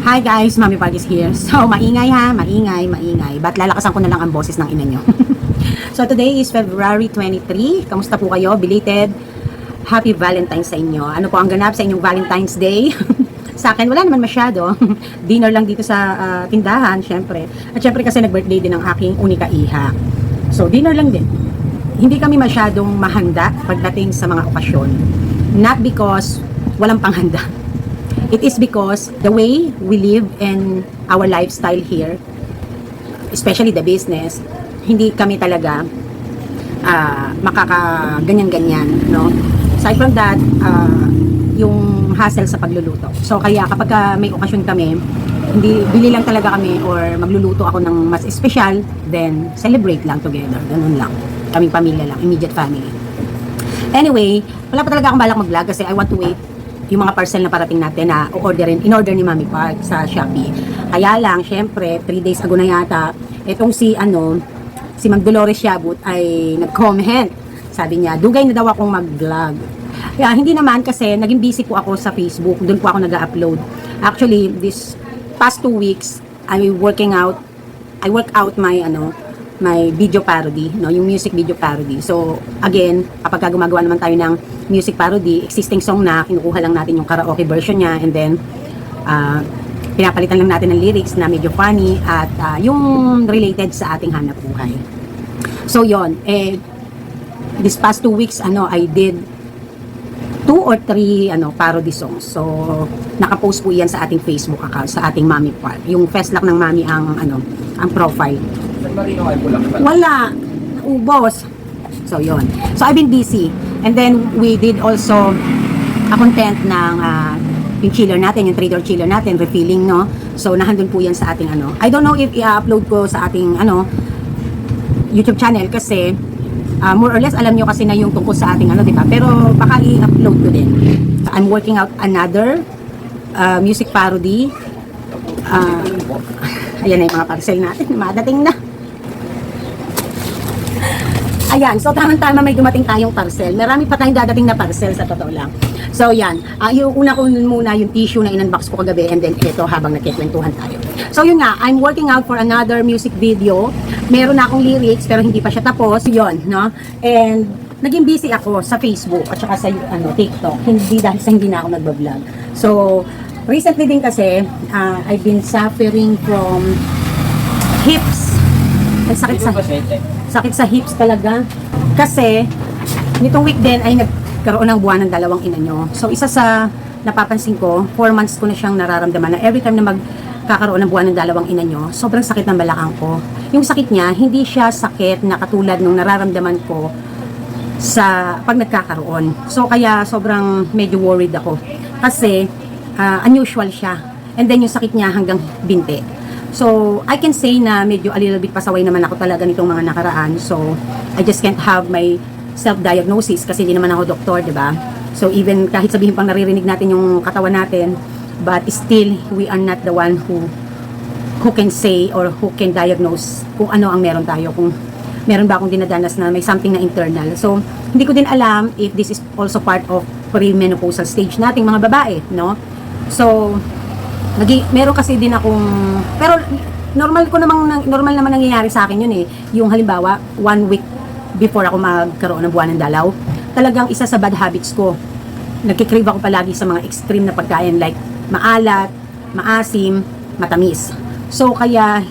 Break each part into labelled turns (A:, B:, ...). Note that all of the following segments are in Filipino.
A: Hi guys, Mami Pag is here. So, maingay ha, maingay. Ba't lalakasan ko na lang ang boses ng ina nyo? So, today is February 23. Kamusta po kayo? Belated Happy Valentine's sa inyo. Ano po ang ganap sa inyong Valentine's Day? Sa akin, wala naman masyado. Dinner lang dito sa tindahan, syempre. At syempre kasi nag-birthday din ng aking unika iha. So, dinner lang din. Hindi kami masyadong mahanda pagdating sa mga okasyon. Not because walang panghanda. It is because the way we live and our lifestyle here, especially the business, hindi kami talaga makakaganyan-ganyan, no? Aside from that, yung hassle sa pagluluto. So kaya kapag may okasyon kami, hindi bili lang talaga kami or magluluto ako ng mas espesyal, then celebrate lang together. Ganun lang. Kaming pamilya lang, immediate family. Anyway, wala pa talaga akong balak mag-vlog kasi I want to wait yung mga parcel na parating natin na in-order ni Mami Park sa Shopee. Kaya lang, syempre, 3 days ago na yata, itong si Ma'am Dolores Yabut ay nag-comment. Sabi niya, dugay na daw akong mag-vlog. Kaya hindi naman kasi naging busy po ako sa Facebook. Doon po ako nag-upload. Actually, this past 2 weeks, I work out my video parody, no, yung music video parody. So, again, kapag gumagawa naman tayo ng music parody, existing song na, kinukuha lang natin yung karaoke version niya, and then, pinapalitan lang natin ng lyrics na medyo funny, at yung related sa ating hanap buhay. So, yon this past 2 weeks, I did 2 or 3 parody songs. So, nakapost po yan sa ating Facebook account, sa ating Mami Park. Yung Festlock ng Mami ang profile. Wala. Ubos. So, yon. So, I've been busy. And then, we did also a content ng yung chiller natin, yung trader chiller natin, refilling, no? So, nahandun po yan sa ating I don't know if i-upload ko sa ating YouTube channel kasi more or less alam nyo kasi na yung tungkol sa ating diba? Pero baka i-upload ko din. I'm working out another music parody. Ayan na yung mga parcel natin. Madating na. Ayan, so tamang-tama may dumating tayong parcel. Marami pa tayong dadating na parcel sa totoo lang. So yan, yung una ko muna yung tissue na in-unbox ko kagabi, and then ito habang nagkikwentuhan tayo. So yun nga, I'm working out for another music video. Meron na akong lyrics pero hindi pa siya tapos. Yun, no? And naging busy ako sa Facebook at saka sa TikTok. Hindi dahil sa hindi na ako nagbablog. So recently din kasi, I've been suffering from hips. Sakit sa hips talaga. Kasi, nitong week din ay nagkaroon ng buwan ng dalawang ina nyo. So, isa sa napapansin ko, 4 months ko na siyang nararamdaman na every time na magkakaroon ng buwan ng dalawang ina nyo, sobrang sakit ng balakang ko. Yung sakit niya, hindi siya sakit na katulad nung nararamdaman ko sa pag nagkakaroon. So, kaya sobrang medyo worried ako. Kasi, unusual siya. And then, yung sakit niya hanggang binte. So, I can say na medyo a little bit pasaway naman ako talaga nitong mga nakaraan. So, I just can't have my self-diagnosis kasi hindi naman ako doktor, diba? So, even kahit sabihin pang naririnig natin yung katawan natin, but still, we are not the one who can say or who can diagnose kung ano ang meron tayo, kung meron ba akong dinadanas na may something na internal. So, hindi ko din alam if this is also part of premenopausal stage nating mga babae, no? So, meron kasi din akong, pero normal naman nangyayari sa akin yun yung halimbawa 1 week before ako magkaroon ng buwan ng dalaw, talagang isa sa bad habits ko, nagkikrave ako palagi sa mga extreme na pagkain like maalat, maasim, matamis. So kaya,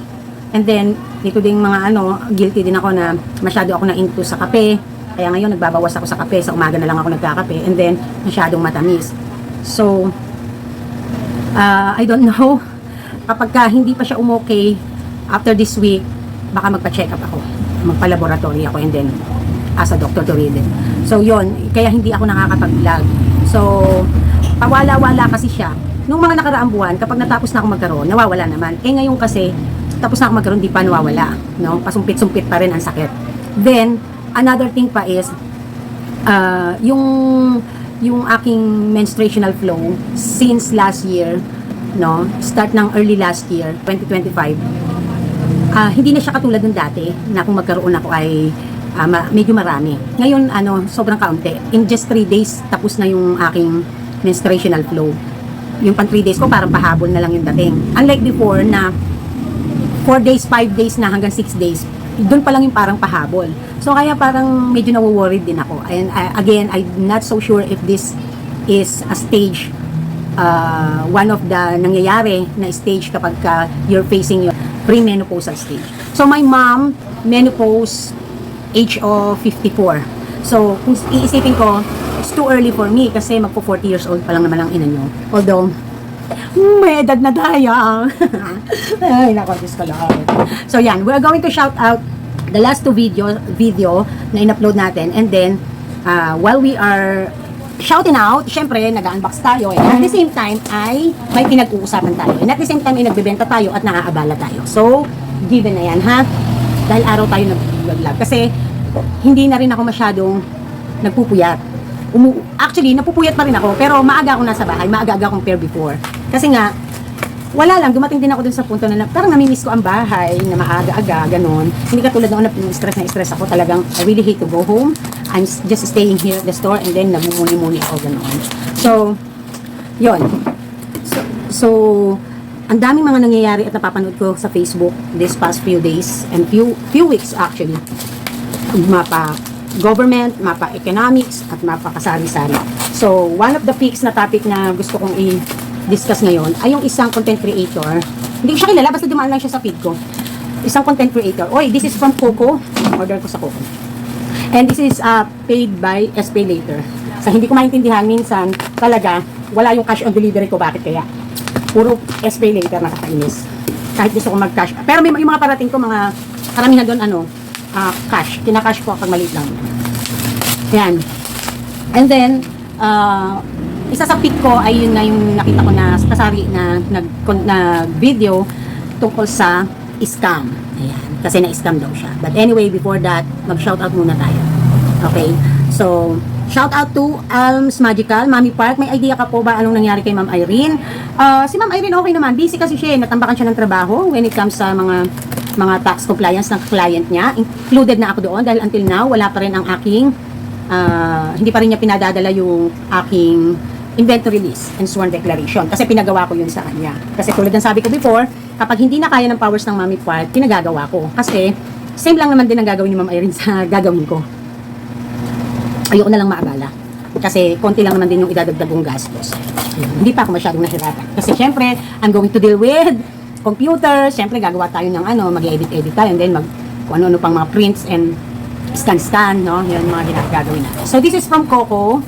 A: and then dito ding mga guilty din ako na masyado ako na into sa kape, kaya ngayon nagbabawas ako sa kape, sa umaga na lang ako nagkakape, and then masyadong matamis. So I don't know, kapag hindi pa siya umokay after this week, baka magpa-check up ako, magpa-laboratory ako, and then as a doctor to read it. So yon, kaya hindi ako nakakapag-vlog. So pawala-wala kasi siya nung mga nakaraang buwan. Kapag natapos na ako magkaroon, nawawala naman. Ngayon kasi tapos na ako magkaroon, di pa nawawala, no? Pasumpit-sumpit pa rin ang sakit. Then another thing pa is yung aking menstruational flow since last year, no, start ng early last year 2025, hindi na siya katulad ng dati na kung magkaroon ako ay medyo marami. Ngayon sobrang kaunti. In just 3 days tapos na yung aking menstruational flow. yung pang 3 days ko parang pahabol na lang yung dating. Unlike before na 4 days, 5 days na hanggang 6 days, doon pa lang yung parang pahabol. So kaya parang medyo nawo-worried din ako. And again, I'm not so sure if this is a stage, one of the nangyayari na stage kapag you're facing your premenopausal stage. So my mom, menopause, age of 54. So kung iisipin ko, it's too early for me kasi magpo 40 years old pa lang naman ang ina nyo. Although, may edad na tayo. Ay, nako, Diyos ko lang. So yan, we're going to shout out the last 2 video na in-upload natin, and then while we are shouting out, syempre nag-unbox tayo, and at the same time ay may pinag-uusapan tayo, and at the same time ay nagbebenta tayo at naaabala tayo. So given na yan, ha, dahil araw tayo nag-vlog kasi hindi na rin ako masyadong nagpupuyat. Actually, napupuyat pa rin ako, pero maaga ako nasa bahay, maaga akong pair before. Kasi nga, wala lang, dumating din ako dun sa punto na parang namimiss ko ang bahay, na maaga-aga, ganun. Hindi katulad noon na stress ako, talagang I really hate to go home. I'm just staying here at the store and then nagmumuni-muni ako, ganun. So, yun. So, ang daming mga nangyayari at napapanood ko sa Facebook this past few days and few weeks actually. Mapa government, mapa economics, at mapa kasari-sari. So, one of the fix na topic na gusto kong i-discuss ngayon ay yung isang content creator. Hindi ko siya kilala, basta dumaan lang siya sa feed ko. Isang content creator. Oy, this is from Coco. Order ko sa Coco. And this is paid by SPay Later. So, hindi ko maintindihan minsan talaga, wala yung cash on delivery ko. Bakit kaya? Puro SPay Later, nakakainis. Kahit gusto ko mag-cash. Pero may yung mga parating ko, mga karamihan doon, cash. Kina-cash ko pag maliit lang. Yan. And then, isa sa pick ko ay yun na yung nakita ko na kasari na video tungkol sa scam. Ayan. Kasi na-scam daw siya. But anyway, before that, mag-shoutout muna tayo. Okay? So, shoutout to Alms Magical, Mami Park. May idea ka po ba anong nangyari kay Ma'am Irene? Si Ma'am Irene okay naman. Busy kasi siya. Natambakan siya ng trabaho when it comes sa mga tax compliance ng client niya. Included na ako doon dahil until now, wala pa rin ang aking, hindi pa rin niya pinadadala yung aking inventory list and sworn declaration. Kasi pinagawa ko yun sa kanya. Kasi tulad ng sabi ko before, kapag hindi na kaya ng powers ng Mami Part, pinagagawa ko. Kasi, same lang naman din ang gagawin ni Ma'am Irene sa gagawin ko. Ayoko na lang maabala. Kasi, konti lang naman din yung idadagdag kong gastos. Hindi pa ako masyadong nahirapan. Kasi, syempre, I'm going to deal with computer, syempre gagawa tayo ng mag-edit tayo and then kung ano-ano pang mga prints and scan, no? Yun mga gagawin natin. So, this is from Coco.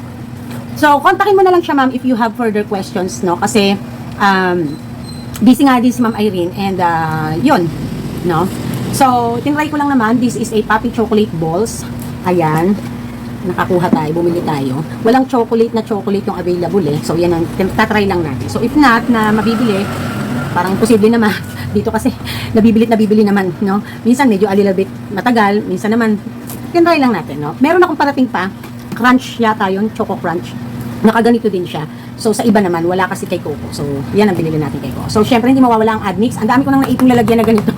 A: So, kontakin mo na lang siya, ma'am, if you have further questions, no? Kasi, busy nga din si Ma'am Irene and, yun, no? So, tinry ko lang naman, this is a puppy chocolate balls. Ayan. Nakakuha tayo, bumili tayo. Walang chocolate yung available eh. So, yan ang, tatry lang natin. So, if not, na mabibili, parang posible naman dito kasi nabibili naman, no? Minsan medyo a little bit matagal, minsan naman tinry lang natin, no? Meron akong parating pa, crunch yata yun, choco crunch. Nakaganito din siya. So sa iba naman wala kasi kay Coco. So yan ang binili natin kay Coco. So syempre hindi mawawala ang admix. Ang dami ko nang naipong lalagyan na ganito.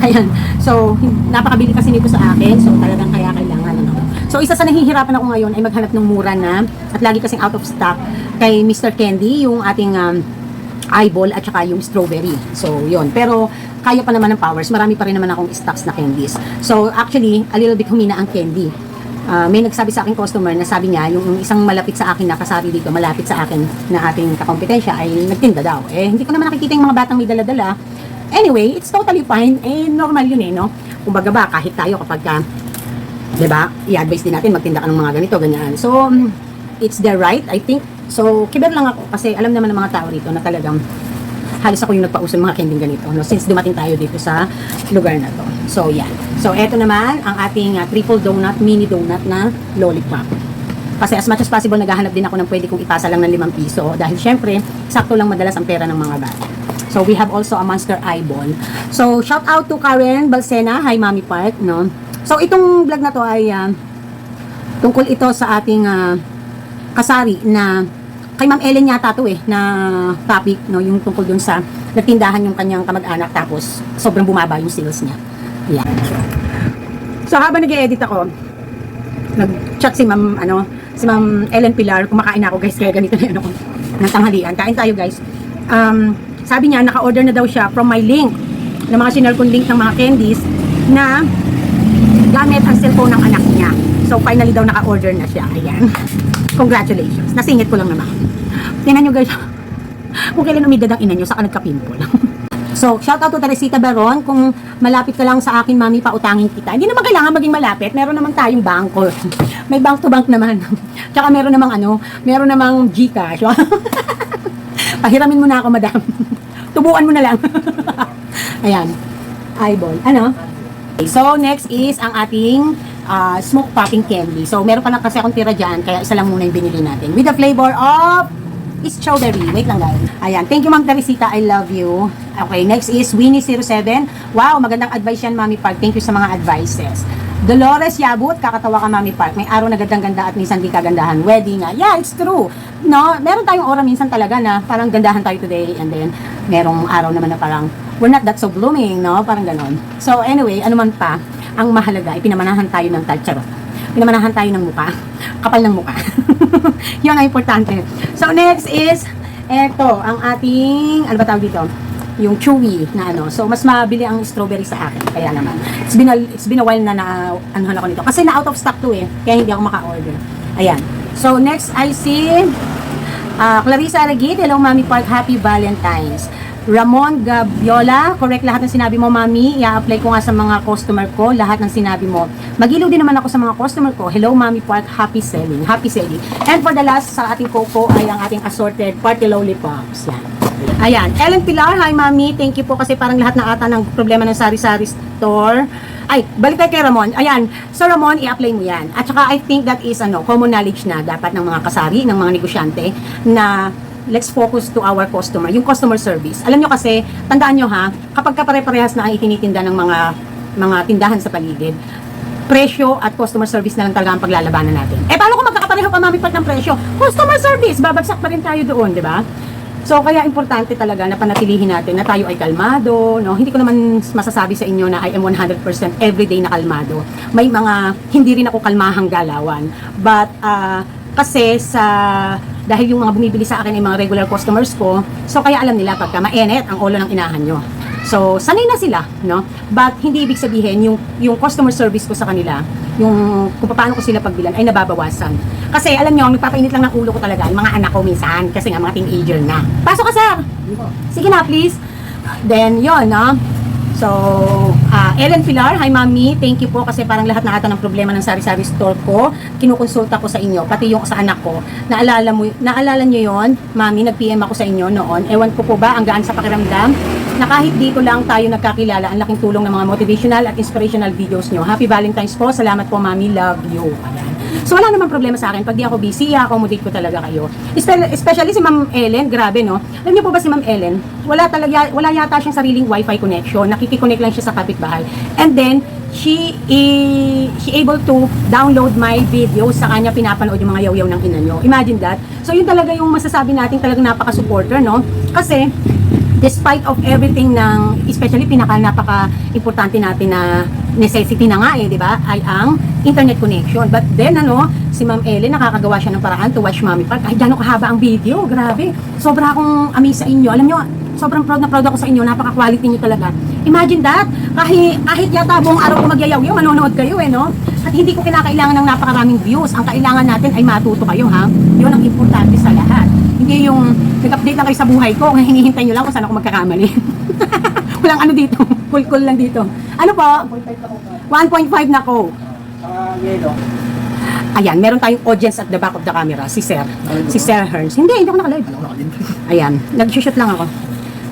A: Ayan. So napakabili kasi nito sa akin. So talagang kaya kailangan, ano. So isa sa nahihirapan ako ngayon ay maghanap ng mura na at lagi kasing out of stock kay Mr. Candy, yung ating eyeball at saka yung strawberry. So, yun. Pero, kaya pa naman ng powers. Marami pa rin naman akong stocks na candies. So, actually, a little bit humina ang candy. May nagsabi sa aking customer na sabi niya, yung isang malapit sa akin na kasari dito, malapit sa akin na ating kakompetensya ay nagtinda daw. Eh, hindi ko naman nakikita yung mga batang may dala-dala. Anyway, it's totally fine. Eh, normal yun eh, no? Kumbaga ba, kahit tayo kapag diba, i-advise din natin magtinda ka ng mga ganito, ganyan. So, it's their right, I think. So, kiber lang ako kasi alam naman ng mga tao rito na talagang halos ako yung nagpauso ng mga kending ganito, no? Since dumating tayo dito sa lugar na to. So, yan. So, eto naman ang ating triple donut, mini donut na lollipop. Kasi as much as possible, naghahanap din ako ng pwede kong ipasa lang ng 5 piso. Dahil syempre, sakto lang madalas ang pera ng mga bata. So, we have also a Monster Eyeball. So, shout out to Karen Balsena. Hi, Mami Park, no? So, itong vlog na to ay tungkol ito sa ating kasari na kay Ma'am Ellen yata to na topic, no, yung tungkol dun sa nagtindahan yung kanyang kamag-anak tapos sobrang bumaba yung sales niya. Yeah. So habang nag-edit ako, nag-chat si Ma'am Ellen Pilar, kumakain ako guys, kaya ganito na yan ako. ng tanghalian. Kain tayo guys. Sabi niya, naka-order na daw siya from my link, ng mga sinare kong link ng mga candies na gamit ang cellphone ng anak niya. So finally daw naka-order na siya. Ayan. Congratulations. Nasingit ko lang naman. Tingnan nyo guys. Kung kailan umidad ang ina nyo, saka nagka-pimple. So, shout out to Teresita Baron. Kung malapit ka lang sa akin, mami, pautangin kita. Hindi naman kailangan maging malapit. Meron naman tayong bangko. May bank to bank naman. Tsaka meron namang GCash. Pahiramin mo na ako, madam. Tubuan mo na lang. Ayan. Eyeball. Ano? Okay, so, next is ang ating smoke popping candy. So, meron pa lang kasi akong tira dyan, kaya isa lang muna yung binili natin. With the flavor of strawberry. Wait lang guys. Ayan. Thank you, Ma'am Teresita. I love you. Okay, next is Winnie07. Wow, magandang advice yan, Mami Park. Thank you sa mga advices. Dolores Yabut, kakatawa ka, Mami Park. May araw na gandang-ganda at minsan di kagandahan. Wedding nga. Yeah, it's true. No, meron tayong oras minsan talaga na parang gandahan tayo today and then merong araw naman na parang we're not that so blooming, no? Parang ganon. So anyway, ano man pa, ang mahalaga, ipinamanahan tayo ng charot. Pinamanahan tayo ng muka. Kapal ng muka. Yun ang importante. So, next is, eto, ang ating, ano ba tawag dito? Yung chewy na ano. So, mas mabili ang strawberry sa akin. Kaya naman. It's been a while na anuhan ako nito. Kasi na out of stock to eh. Kaya hindi ako maka-order. Ayan. So, next I see, Clarissa Aragit. Hello, Mami Park. Happy Valentine's. Ramon Gabiola, correct lahat ng sinabi mo, Mami. I-apply ko nga sa mga customer ko, lahat ng sinabi mo. Mag-ilaw din naman ako sa mga customer ko. Hello, Mami Park, happy selling. Happy selling. And for the last sa ating coco ay ang ating assorted party lollipops. Yan. Ayan. Ellen Pilar, hi, Mami. Thank you po kasi parang lahat na ata ng problema ng sari-sari store. Ay, balik tayo kay Ramon. Ayan. So, Ramon, i-apply mo yan. At saka, I think that is common knowledge na dapat ng mga kasari, ng mga negosyante na let's focus to our customer, yung customer service. Alam nyo kasi, tandaan nyo ha, kapag kapare-parehas na ang itinitinda ng mga tindahan sa paligid, presyo at customer service na lang talaga ang paglalabanan natin. Eh, paano kung magkakapareho pa, Mami Park, ng presyo? Customer service, babagsak pa rin tayo doon, di ba? So, kaya importante talaga na panatilihin natin na tayo ay kalmado, no? Hindi ko naman masasabi sa inyo na I am 100% everyday na kalmado. May mga, hindi rin ako kalmahang galawan. But, kasi dahil yung mga bumibili sa akin ay mga regular customers ko, so kaya alam nila pagka mainit ang ulo ng inahan nyo. So, sanay na sila, no? But, hindi ibig sabihin, yung customer service ko sa kanila, yung kung paano ko sila pagbilan, ay nababawasan. Kasi, alam nyo, nagpapainit lang ng ulo ko talaga, yung mga anak ko minsan, kasi nga mga teenager na. Pasok ka, sir! Sige na, please. Then, yun, no? So, Ellen Pilar, hi Mami, thank you po kasi parang lahat na ata ng problema ng sari-sari store ko, kinukonsulta ko sa inyo, pati yung sa anak ko. Naalala nyo yon, Mami, nag-PM ako sa inyo noon. Ewan ko po ba, ang gaan sa pakiramdam, na kahit dito lang tayo nagkakilala, ang laking tulong ng mga motivational at inspirational videos nyo. Happy Valentine's po, salamat po Mami, love you. Ayan. So wala namang problema sa akin, pag di ako busy, i-accommodate ko talaga kayo. Especially si Ma'am Ellen, grabe no. Alam niyo po ba si Ma'am Ellen, wala yata siyang sariling wifi connection, nakikiconnect lang siya sa kapitbahay. And then, she able to download my videos, sa kanya pinapanood yung mga yaw-yaw ng ina nyo. Imagine that. So yun talaga yung masasabi natin talagang napaka-supporter, no? Kasi, despite of everything ng, especially napaka-importante natin na necessity na nga di ba, ay ang internet connection. But then, si Ma'am Ellen, nakakagawa siya ng paraan to watch Mami Park. Ay, gano'ng kahaba ang video, grabe. Sobra akong amaze sa inyo. Alam nyo, sobrang proud na proud ako sa inyo, napaka-quality nyo talaga. Imagine that, kahit yata buong araw ko magyayaw-yaw, manonood kayo no? At hindi ko kinakailangan ng napakaraming views. Ang kailangan natin ay matuto kayo, ha? Yun ang importante sa lahat. Hindi yung nag-update lang kayo sa buhay ko, hinihintay nyo lang kung saan ako magkakamali. Walang ano dito, cool lang dito. Ano po? 1.5 na ko.
B: Yelo.
A: Ayan, meron tayong audience at the back of the camera, si Sir Hearns. Hindi ako naka-live. Ayan, nag-shoot lang ako.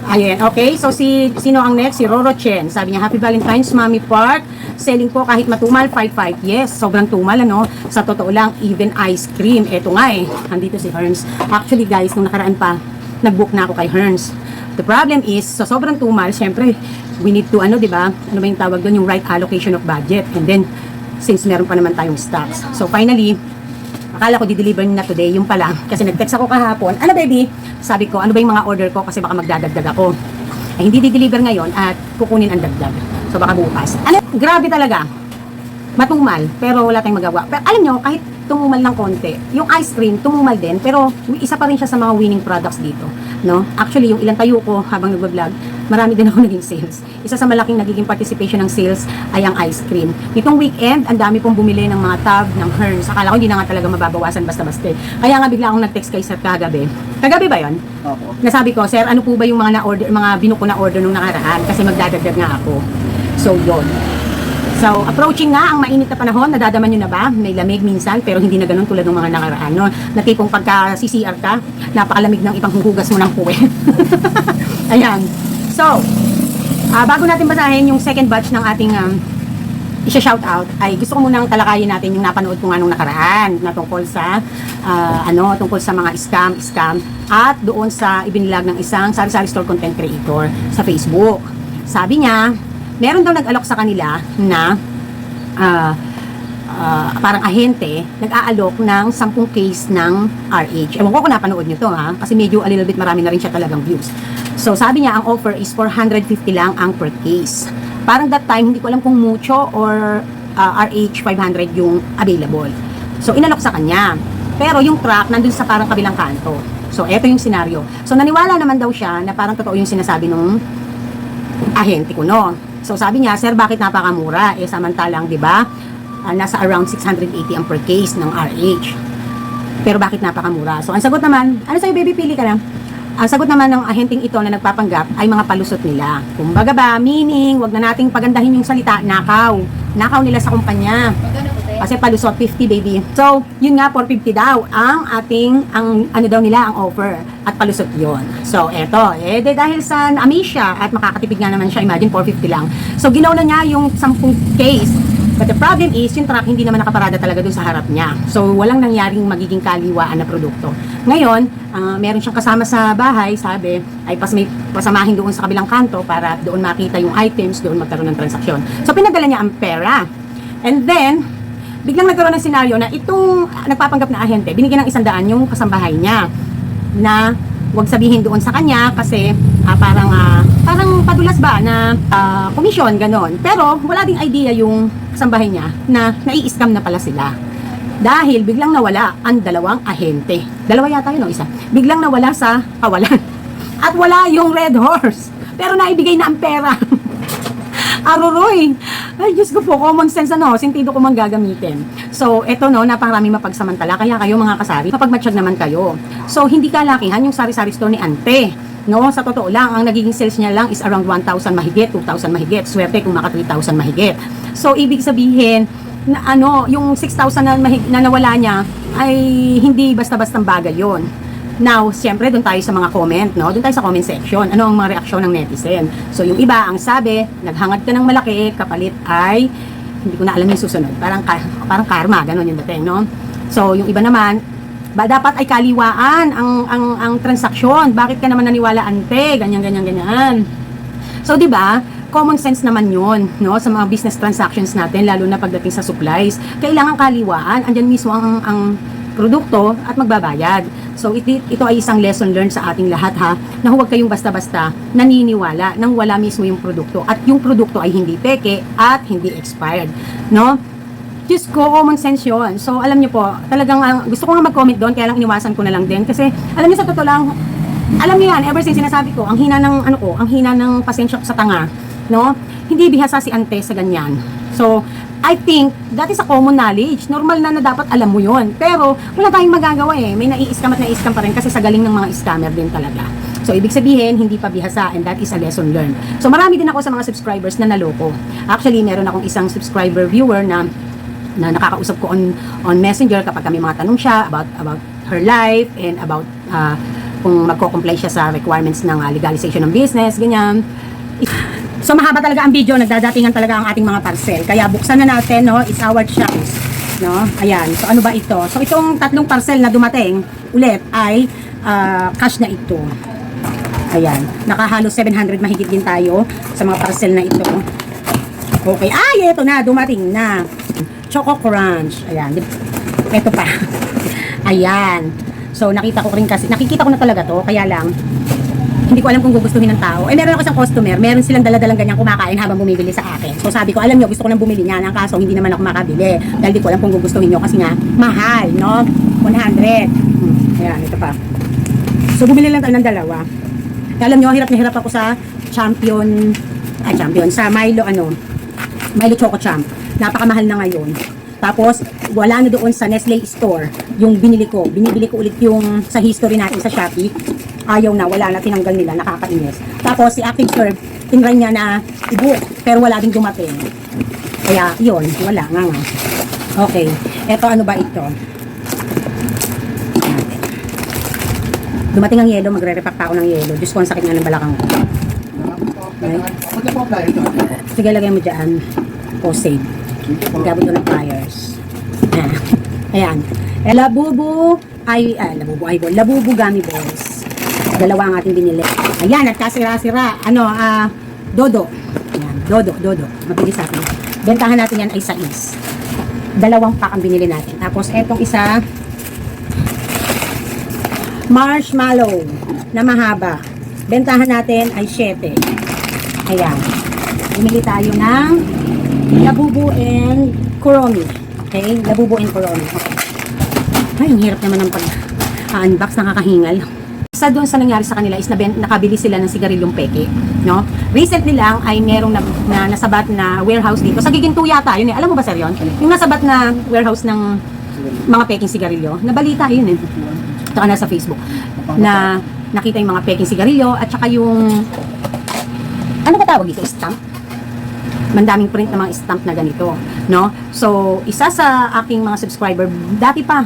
A: Ayan, okay. So, sino ang next? Si Roro Chen. Sabi niya, Happy Valentine's, Mami Park. Selling po kahit matumal, 5.5. Yes, sobrang tumal, Sa totoo lang, even ice cream. Eto nga andito si Hearns. Actually, guys, nung nakaraan pa, nag-book na ako kay Hearns. The problem is, sa sobrang tumal, syempre, we need to, di ba? Ano ba yung tawag doon? Yung right allocation of budget. And then, since meron pa naman tayong stocks. So, finally, akala ko di-deliver na today, yung pala. Kasi nag-text ako kahapon. Ano, baby? Sabi ko, ano ba yung mga order ko? Kasi baka magdadagdag ako. Ay, hindi di-deliver ngayon at kukunin ang dagdag. So, baka bukas. Grabe talaga. Matumal, pero wala tayong magawa. Pero alam nyo, kahit tumumal ng konti. Yung ice cream, tumumal din, pero isa pa rin siya sa mga winning products dito, no? Actually, yung ilang tayo ko habang nagbablog, marami din ako naging sales. Isa sa malaking nagiging participation ng sales ay ang ice cream. Nitong weekend, ang dami pong bumili ng mga tub, ng Herns. Akala ko hindi na nga talaga mababawasan basta-basta. Kaya nga bigla akong nag-text kay Sir kagabi. Kagabi ba yon?
B: Opo.
A: Nasabi ko, Sir, ano po ba yung mga na-order, mga binuko na order nung nakaraan? Kasi magdadagdag nga ako. So, yon. So, approaching nga ang mainit na panahon, nadadaman nyo na ba? May lamig minsan, pero hindi na ganun tulad ng mga nakaraan. No? Na tipong pagka CCR ka, napakalamig ng ibang huhugas mo ng puwet. Ayan. So, bago natin basahin yung second batch ng ating isa-shout out, ay gusto ko munang talakayin natin yung napanood ko nga nung nakaraan na tungkol sa tungkol sa mga scam at doon sa ibinilag ng isang sari-sari store content creator sa Facebook. Sabi niya, meron daw nag-alok sa kanila na parang ahente, nag-aalok ng 10 case ng RH. Ewan ko kung napanood nyo to ha, kasi medyo a little bit marami na rin siya talagang views. So sabi niya, ang offer is 450 lang ang per case. Parang that time, hindi ko alam kung Mucho or RH 500 yung available. So inalok sa kanya. Pero yung truck, nandun sa parang kabilang kanto. So eto yung scenario. So naniwala naman daw siya na parang totoo yung sinasabi nung ahente ko, no? So sabi niya, Sir, bakit napakamura? Eh samantalang, 'di ba? Nasa around 680 ang per case ng RH. Pero bakit napakamura? So ang sagot naman, ano sa'yo baby, pili ka lang. Ang sagot naman ng ahenteng ito na nagpapanggap ay mga palusot nila. Kumbaga ba, meaning, wag na nating pagandahin yung salita, nakaw. Nakaw nila sa kumpanya. Kasi palusot 50 baby. So, yun nga 450 daw ang ating ang daw nila ang offer at palusot yon. So, eto, dahil sa na-amaze siya at makakatipid nga naman siya, imagine 450 lang. So, ginaw na niya yung 10 case. But the problem is, yung truck hindi naman nakaparada talaga dun sa harap niya. So, walang nangyaring magiging kaliwaan na produkto. Ngayon, meron siyang kasama sa bahay, sabi, ay pasamahin doon sa kabilang kanto para doon makita yung items, doon magkaroon ng transaksyon. So, pinadala niya ang pera. And then, biglang nagkaroon ng senaryo na itong nagpapanggap na ahente, binigyan ng 100 yung kasambahay niya na huwag sabihin doon sa kanya kasi parang padulas ba na komisyon, ganon. Pero wala ding idea yung kasambahay niya na nai-scam na pala sila. Dahil biglang nawala ang dalawang ahente. Dalawa yata yun o isa. Biglang nawala sa kawalan. At wala yung red horse. Pero naibigay na ang pera. Aruroy. Ay, Diyos ko po, common sense sentido ko mang gagamitin. So, eto napakarami mapagsamantala. Kaya kayo mga kasari, mapagmatsyag naman kayo. So, hindi kalakihan yung sari-sari store ni Ante. No, sa totoo lang, ang nagiging sales niya lang is around 1,000 mahigit, 2,000 mahigit. Swerte kung maka 3,000 mahigit. So, ibig sabihin, na yung 6,000 na nawala niya, ay hindi basta-bastang bagay yon. Now, siyempre, doon tayo sa mga comment, no? Doon tayo sa comment section. Ano ang mga reaksyon ng netizen? So, yung iba, ang sabi, naghangad ka ng malaki, kapalit ay, hindi ko na alam yung susunod. Parang karma, gano'n yung dating, no? So, yung iba naman, dapat ay kaliwaan ang transaksyon. Bakit ka naman naniwala, Ante? Ganyan. So, di ba? Common sense naman yun, no? Sa mga business transactions natin, lalo na pagdating sa supplies. Kailangan kaliwaan. Andyan mismo ang produkto at magbabayad. So, ito ay isang lesson learned sa ating lahat ha, na huwag kayong basta-basta naniniwala nang wala mismo yung produkto at yung produkto ay hindi peke at hindi expired, no? Diyos ko, common sense yun. So, alam niyo po, talagang gusto ko nga mag-comment doon, kaya lang iniwasan ko na lang din kasi alam niyo sa totoo lang, alam niyo yan, ever since sinasabi ko, ang hina ng pasensya ko sa tanga, no? Hindi bihasa si Ante sa ganyan. So, I think that is a common knowledge. Normal na dapat alam mo yon. Pero wala tayong magagawa eh. May nai-scam at nai-scam pa rin kasi sa galing ng mga scammer din talaga. So, ibig sabihin, hindi pa bihasa and that is a lesson learned. So, marami din ako sa mga subscribers na naloko. Actually, meron akong isang subscriber viewer na nakakausap ko on Messenger kapag kami mga tanong siya about her life and about kung magko-comply siya sa requirements ng legalization ng business, ganyan. So mahaba talaga ang video, nagdadatingan talaga ang ating mga parcel. Kaya buksan na natin, no? It's our choice, no? Ayan. So ano ba ito? So itong 3 parcel na dumating ulit ay cash na ito. Ayan. Nakahalos 700 mahigit din tayo sa mga parcel na ito. Okay. Ay, ito na, dumating na. Choco Crunch. Ayan. Ito pa. Ayan. So nakita ko rin kasi, nakikita ko na talaga to, kaya lang Hindi ko alam kung gugustuhin ng tao. Meron ako isang customer, meron silang dala-dalang ganyan kumakain habang bumibili sa akin. So sabi ko, alam nyo, gusto ko nang bumili niyan. Ang kaso, hindi naman ako makabili. Dahil di ko alam kung gugustuhin nyo kasi nga, mahal, no? 100. Ayan, ito pa. So bumili lang tayo ng dalawa. Alam nyo, hirap na hirap ako sa champion, sa Milo, Milo Choco Champ. Napakamahal na ngayon. Tapos, wala na doon sa Nestle store yung binili ko. Binibili ko ulit yung sa history natin sa Shopee. Ayaw na, wala na, tinanggal nila, nakakainis. Tapos, si Active Serve, tinry niya na i-book, pero wala din dumating. Kaya, yun, wala nga nga. Okay, eto ano ba ito? Dumating ang yelo, magre-repack pa ako ng yelo. Diyos ko, ang sakit nga ng balakang ko. Okay. Sige, lagay mo dyan. Post-save. Gamit ko ng pliers. Ayan. Labubu Gummy Balls. Dalawa ang ating binili. Ayan, at kasira-sira. Dodo. Ayan, Dodo. Mabilis natin. Bentahan natin yan ay 6. Dalawang pack ang binili natin. Tapos, etong isa, marshmallow na mahaba. Bentahan natin ay 7. Ayan. Bumili tayo ng Labubu and Kuromi. Okay? Labubu and Kuromi. Okay. Ay, ang hirap naman ng pag-unbox, nakakahingal. Isa doon sa nangyari sa kanila is nakabili sila ng sigarilyong peke. No? Recently lang ay merong na nasabat na warehouse dito. Sa Giginto yata, yun eh. Alam mo ba, sir, yun? Yung nasabat na warehouse ng mga peking sigarilyo. Nabalita yun eh. Saka nasa Facebook. Na nakita yung mga peking sigarilyo at saka yung ano ba tawag dito? Stamp? Mandaming print na mga stamp na ganito, no? So, isa sa aking mga subscriber, dati pa,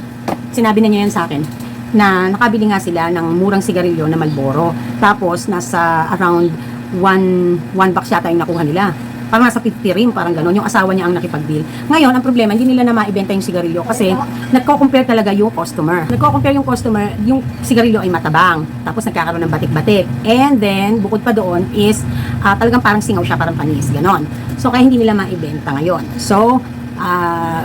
A: sinabi na niya yan sa akin, na nakabili nga sila ng murang sigarilyo na Marlboro. Tapos, nasa around 1 box yata yung nakuha nila. Parang nasa 50 rin, parang gano'n. Yung asawa niya ang nakipag-deal. Ngayon, ang problema, hindi nila na maibenta yung sigarilyo kasi nagko-compare talaga yung customer. Yung sigarilyo ay matabang. Tapos nagkakaroon ng batik-batik. And then, bukod pa doon is talagang parang singaw siya, parang panis, gano'n. So, kaya hindi nila maibenta ngayon. So,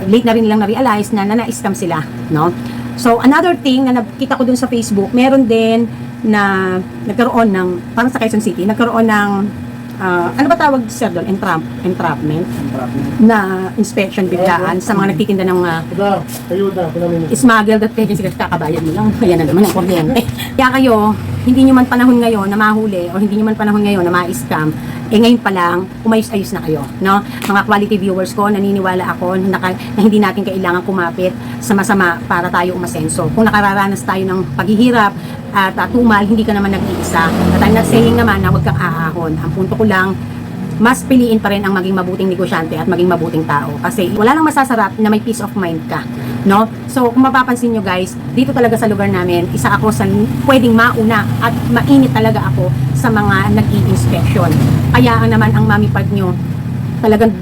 A: late na rin nilang na-realize na na-scam sila, no? So, another thing na nakita ko dun sa Facebook, meron din na nagkaroon ng, parang sa Quezon City, nagkaroon ng ano ba tawag sir doon? Entrapment na inspection biglaan sa mga nagtitinda ng smuggled at pwede sila kakabayan mo lang. Ayan na naman ang kuryente. Kaya kayo, hindi nyo man panahon ngayon na mahuli o hindi nyo man panahon ngayon na ma-scam, ngayon pa lang, umayos-ayos na kayo. No? Mga quality viewers ko, naniniwala ako na hindi natin kailangan kumapit sa masama para tayo umasenso. Kung nakararanas tayo ng paghihirap at tumal, hindi ka naman nag-iisa. At I'm not saying naman na huwag kang aahon. Ang punto ko lang, mas piliin pa rin ang maging mabuting negosyante at maging mabuting tao. Kasi wala lang masasarap na may peace of mind ka. No? So, kung mapapansin nyo guys, dito talaga sa lugar namin, isa ako sa pwedeng mauna at mainit talaga ako sa mga nag-i-inspection. Kaya naman ang mami part nyo, talagang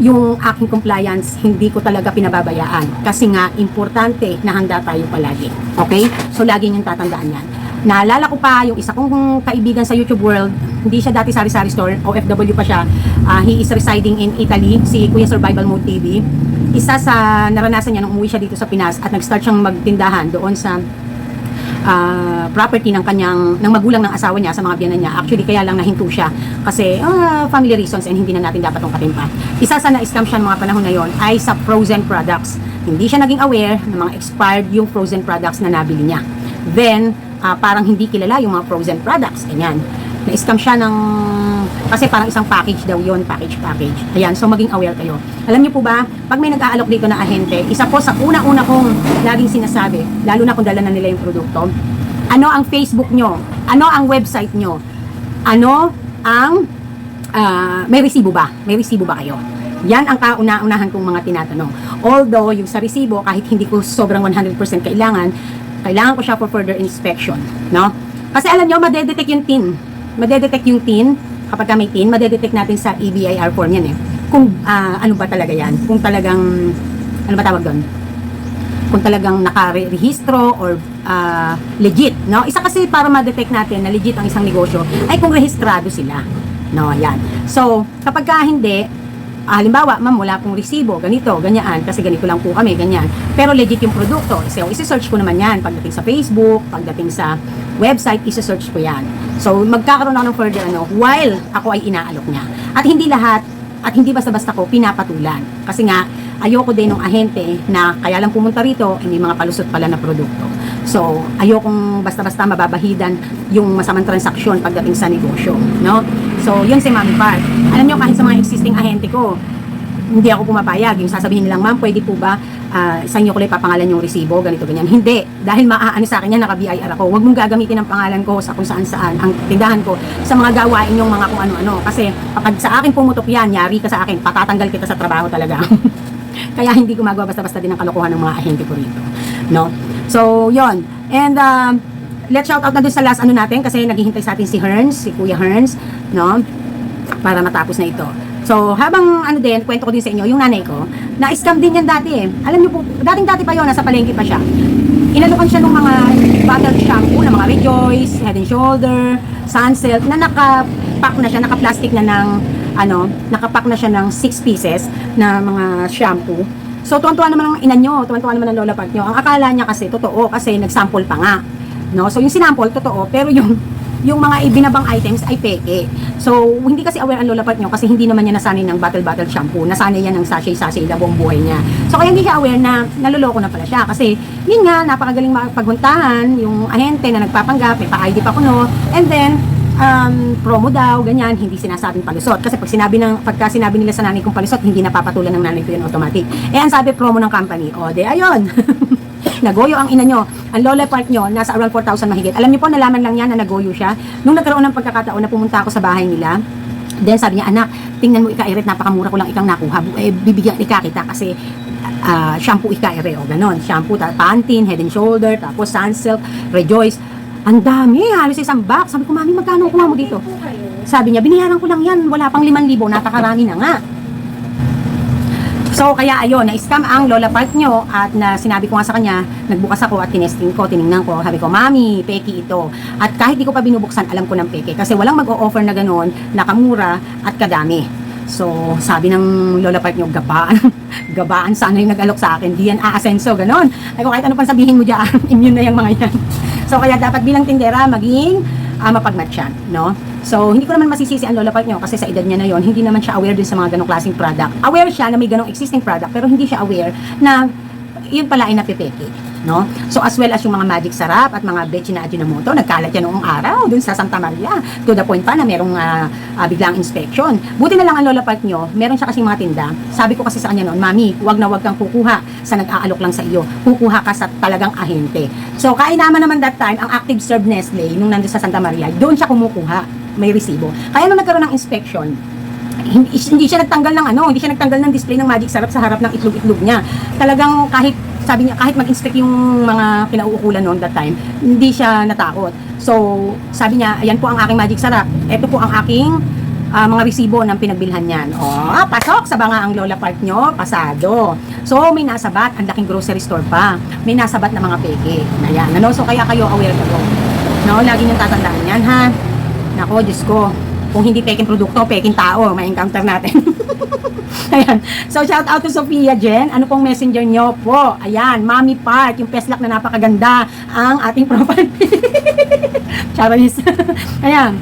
A: yung aking compliance, hindi ko talaga pinababayaan. Kasi nga, importante na handa tayo palagi. Okay? So, lagi niyong tatandaan yan. Naalala ko pa, yung isa kong kaibigan sa YouTube world, hindi siya dati sari-sari store, OFW pa siya. He is residing in Italy, si Kuya Survival Mode TV. Isa sa naranasan niya nung umuwi siya dito sa Pinas at nag-start siyang magtindahan doon sa property ng magulang ng asawa niya sa mga biyanan niya. Actually, kaya lang nahinto siya kasi family reasons and hindi na natin dapat tong katimpa. Isa sa na-scam siya ng mga panahon na yon ay sa frozen products. Hindi siya naging aware ng mga expired yung frozen products na nabili niya. Then, parang hindi kilala yung mga frozen products. Ganyan. Na-scam siya ng kasi parang isang package daw yon, package. Ayan, so maging aware kayo. Alam niyo po ba, pag may nag-aalok dito na ahente, isa po sa una-una kong laging sinasabi, lalo na kung dala na nila yung produkto, ano ang Facebook nyo? Ano ang website nyo? Ano ang may resibo ba? May resibo ba kayo? Yan ang kauna-unahan kong mga tinatanong. Although, yung sa resibo, kahit hindi ko sobrang 100% kailangan ko siya for further inspection. No? Kasi alam nyo, madedetect yung tin. Kapag may tin, madedetect natin sa EBIR form yan eh. Kung ano ba talaga yan. Kung talagang, ano ba tawag doon? Kung talagang nakarehistro or legit. No? Isa kasi para ma-detect natin na legit ang isang negosyo ay kung rehistrado sila. No, yan. So, kapag hindi, halimbawa, ma'am, wala pong resibo, ganito, ganyan, kasi ganito lang po kami, ganyan. Pero legit yung produkto. So, isi-search ko naman yan. Pagdating sa Facebook, pagdating sa website, isi-search ko yan. So, magkakaroon ako ng further while ako ay inaalok niya. At hindi lahat, at hindi basta-basta ko pinapatulan. Kasi nga, ayoko din ng ahente na kaya lang pumunta rito, may mga palusot pala na produkto. So, ayokong basta-basta mababahidan yung masamang transaksyon pagdating sa negosyo, no? So, yun si Mami Part. Alam nyo, kahit sa mga existing ahente ko, hindi ako pumapayag. Yung sasabihin nilang, ma'am, pwede po ba sa inyo ko lang papangalan yung resibo, ganito, ganyan. Hindi. Dahil maaano sa akin yan, naka-BIR ako. Huwag mong gagamitin ang pangalan ko sa kung saan-saan, ang tindahan ko, sa mga gawain yung mga kung ano-ano. Kasi, kapag sa akin pumutok yan, yari ka sa akin, patatanggal kita sa trabaho talaga. Kaya hindi gumagawa basta-basta din ang kalokohan ng mga ahente ko rito. No? So, yon. And, let's shout out na dun sa last natin kasi naghihintay sa atin si Hearns, si Kuya Hearns, no? Para matapos na ito. So, habang kwento ko din sa inyo, yung nanay ko, na-scam din yan dati eh. Alam niyo po, dating-dati pa yon, nasa palengke pa siya. Inalukan siya ng mga bottled shampoo, ng mga Rejoice, Head and Shoulder, Sunsilk, na naka-pack na siya, naka-plastic na ng, naka-pack na siya ng 6 pieces na mga shampoo. So, tuwan-tuwa naman ang ina nyo, tuwan-tuwa naman ang lola part nyo. Ang akala niya kasi, totoo, kasi nag-sample pa nga. No? So, yung sinample, totoo, pero yung mga ibinabang items ay peke. So, hindi kasi aware ang lola part nyo kasi hindi naman niya nasanay ng bottle shampoo. Nasanay yan ng sachet-sachet na buong buhay niya. So, kaya hindi siya aware na naloloko na pala siya. Kasi, yun nga, napakagaling mapaghuntahan, yung ahente na nagpapanggap, may pa-ID pa kuno, and then, promo daw, ganyan, hindi sinasabing palusot. Kasi pagka sinabi nila sa nanay kong palusot, hindi napapatulan ng nanay ko yun automatic. Eh, ang sabi, promo ng company. O, de, ayun. Nagoyo ang ina nyo. Ang lola part nyo, nasa around 4,000 mahigit. Alam niyo po, nalaman lang yan na nagoyo siya. Nung nagkaroon ng pagkakataon na pumunta ako sa bahay nila, then sabi niya, anak, tingnan mo ika-irit, napakamura ko lang ikang nakuha. Bibigyan kita kasi shampoo ika-ire, o ganon. Shampoo, Pantene, Head and Shoulder, tapos Sunsilk, Rejoice. Ang dami, halos isang box. Sabi ko, mami, magkano kuha mo dito? Sabi niya, biniyaran ko lang yan, wala pang 5,000, napakarami na nga. So, kaya ayun, na-scam ang lola part nyo at na sinabi ko nga sa kanya, nagbukas ako at tinesting ko, tiningnan ko, sabi ko, mami, peki ito. At kahit di ko pa binubuksan, alam ko ng peki kasi walang mag-o-offer na gano'n, nakamura at kadami. So, sabi ng lola part nyo, gabaan sana yung nag-alok sa akin, di yan aasenso, gano'n. Ay ko, kahit ano pang sabihin mo dyan, immune na yung mga yan. So, kaya dapat bilang tindera, maging mapagmatchan, no? So, hindi ko naman masisisi ang lola part nyo kasi sa edad niya na yon, hindi naman siya aware din sa mga ganong klaseng product. Aware siya na may ganong existing product, pero hindi siya aware na yun pala ay napipeke, no? So, as well as yung mga magic sarap at mga betchy na Ajinomoto, nagkalat yan noong araw dun sa Santa Maria, to the point pa na merong biglang inspection. Buti na lang ang lola part nyo, meron siya kasing mga tinda. Sabi ko kasi sa kanya noon, mami, wag na wag kang kukuha sa nag-aalok lang sa iyo. Kukuha ka sa talagang ahente. So, kainaman naman that time, ang Active Serve Nestle, nung nandun sa Santa Maria, doon siya kumukuha. May resibo. Kaya nung nagkaroon ng inspection, hindi siya nagtanggal ng hindi siya nagtanggal ng display ng magic sarap sa harap ng itlog-itlog niya. Talagang sabi niya, kahit mag-inspect yung mga pinauukulan noon that time, hindi siya natakot. So, sabi niya, ayan po ang aking magic sarap. Ito po ang aking mga resibo ng pinagbilhan niyan. Pasok sa banga ang lola part nyo, pasado. So, may nasabat, ang laking grocery store pa. May nasabat na mga peke. Ayan, so kaya kayo aware kayo. No, lagi niyong tatandaan yan, ha? Nako, Diyos ko. Kung hindi peking produkto, peking tao, may encounter natin. Ayan. So, shout out to Sophia Jen. Ano pong messenger nyo po? Ayan, Mami Part, yung peslak na napakaganda ang ating profile. Charis. Ayan.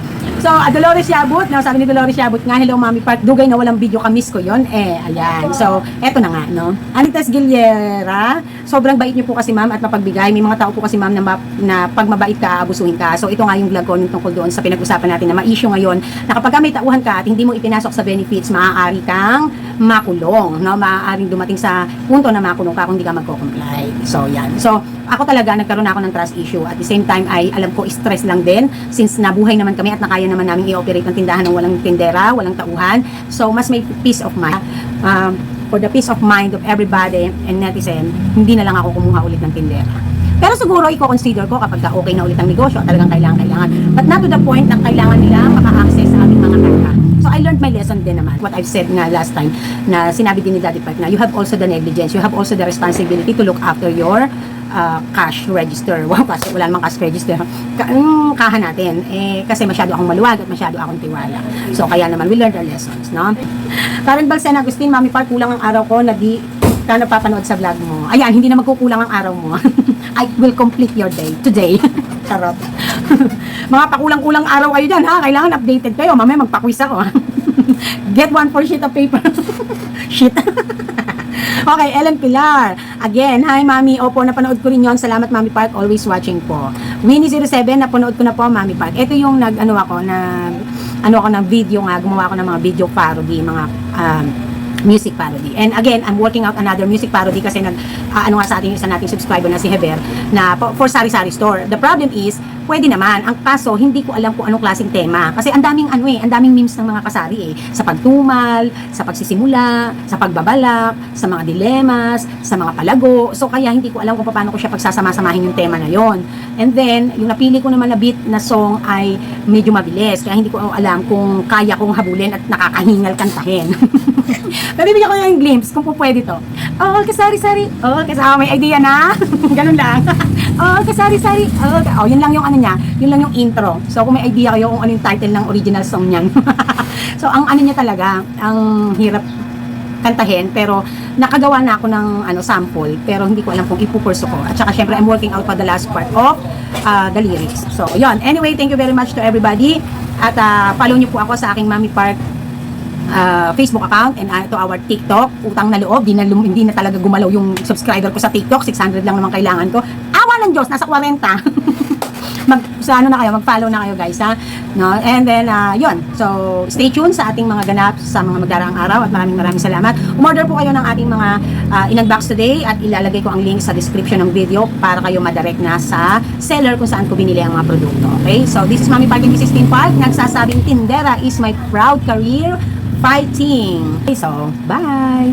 A: So, Dolores Yabut, sabi ni Dolores Yabut nga, hello Mami Part, dugay na walang video, kamiss ko yon. Ayan. So, eto na nga, no? Anitas Gilera, sobrang bait niyo po kasi ma'am at mapagbigay. May mga tao po kasi ma'am na pag mabait ka, abusuhin ka. So, ito nga yung vlog ko tungkol doon sa pinag-usapan natin na ma-issue ngayon, na kapag may tauhan ka at hindi mo ipinasok sa benefits, maaari kang makulong, no? Maaaring dumating sa punto na makulong ka kung hindi ka magko-comply. So, yan. So, ako talaga, nagkaroon ako ng trust issue. At the same time, ay alam ko, stress lang din since nabuhay naman kami at nakaya naman namin i-operate ng tindahan ng walang tindera, walang tauhan. So, mas may peace of mind. For the peace of mind of everybody and netizen, hindi na lang ako kumuha ulit ng tindera. Pero siguro, i-consider ko kapag okay na ulit ang negosyo, talagang kailangan. But not to the point na kailangan nila maka-access sa ating mga data. So, I learned my lesson din naman. What I've said nga last time, na sinabi din ni Daddy Park na you have also the negligence, you have also the responsibility to look after your cash register. Wow, kasi wala namang cash register. Yung kaha natin, kasi masyado akong maluwag at masyado akong tiwala. So, kaya naman, we learned our lessons, no? Karen Balsen Agustin, Mami Park, kulang ang araw ko na di ka napapanood sa vlog mo. Ayan, hindi na magkukulang ang araw mo. I will complete your day today. Charot. Mga pakulang-kulang araw kayo dyan, ha? Kailangan updated kayo. Mamaya magpa-quiz ako. Get 1 for sheet of paper. Shit. Okay, Ellen Pilar. Again, hi Mami. Opo, napanood ko rin yon. Salamat Mami Park. Always watching po. Winnie07, napanood ko na po Mami Park. Ito yung ano ako ng video nga. Gumawa ako ng mga video parody, mga music parody. And again, I'm working out another music parody kasi nga sa ating isa nating subscriber na si Heber na for Sari Sari Store. The problem is, pwede naman. Ang kaso, hindi ko alam kung anong klaseng tema. Kasi ang daming memes ng mga kasari sa pagtumal, sa pagsisimula, sa pagbabalak, sa mga dilemas, sa mga palago. So kaya hindi ko alam kung paano ko siya pagsasama-samahin yung tema na yon. And then, yung napili ko naman na beat na song ay medyo mabilis. Kaya hindi ko alam kung kaya kong habulin at nakakahingal kantahin. Pero ibigyan ko yung glimpse kung po pwede to. Oh, kasari-sari. Oh, may idea na. Ganun lang. Oh, kasari-sari. Oh, yun lang yung niya. Yun lang yung intro. So, kung may idea kayo kung ano yung title ng original song niyan. So, ang niya talaga, ang hirap kantahin, pero nakagawa na ako ng sample, pero hindi ko alam kung ipupurso ko. At saka, syempre, I'm working out for the last part of the lyrics. So, yun. Anyway, thank you very much to everybody. At follow niyo po ako sa aking Mami Park Facebook account and to our TikTok. Utang na loob, hindi na talaga gumalaw yung subscriber ko sa TikTok. 600 lang naman kailangan ko. Awa ng Diyos, nasa 40. Mag-follow na kayo guys, ha? No? And then, yun. So, stay tuned sa ating mga ganap sa mga magdaraang araw at maraming salamat. Umorder po kayo ng ating mga in-unbox today at ilalagay ko ang link sa description ng video para kayo madirect na sa seller kung saan ko binili ang mga produkto. Okay? So, this is Mami Park 2016 Park. Nagsasabing tindera is my proud career fighting. Okay, so, bye!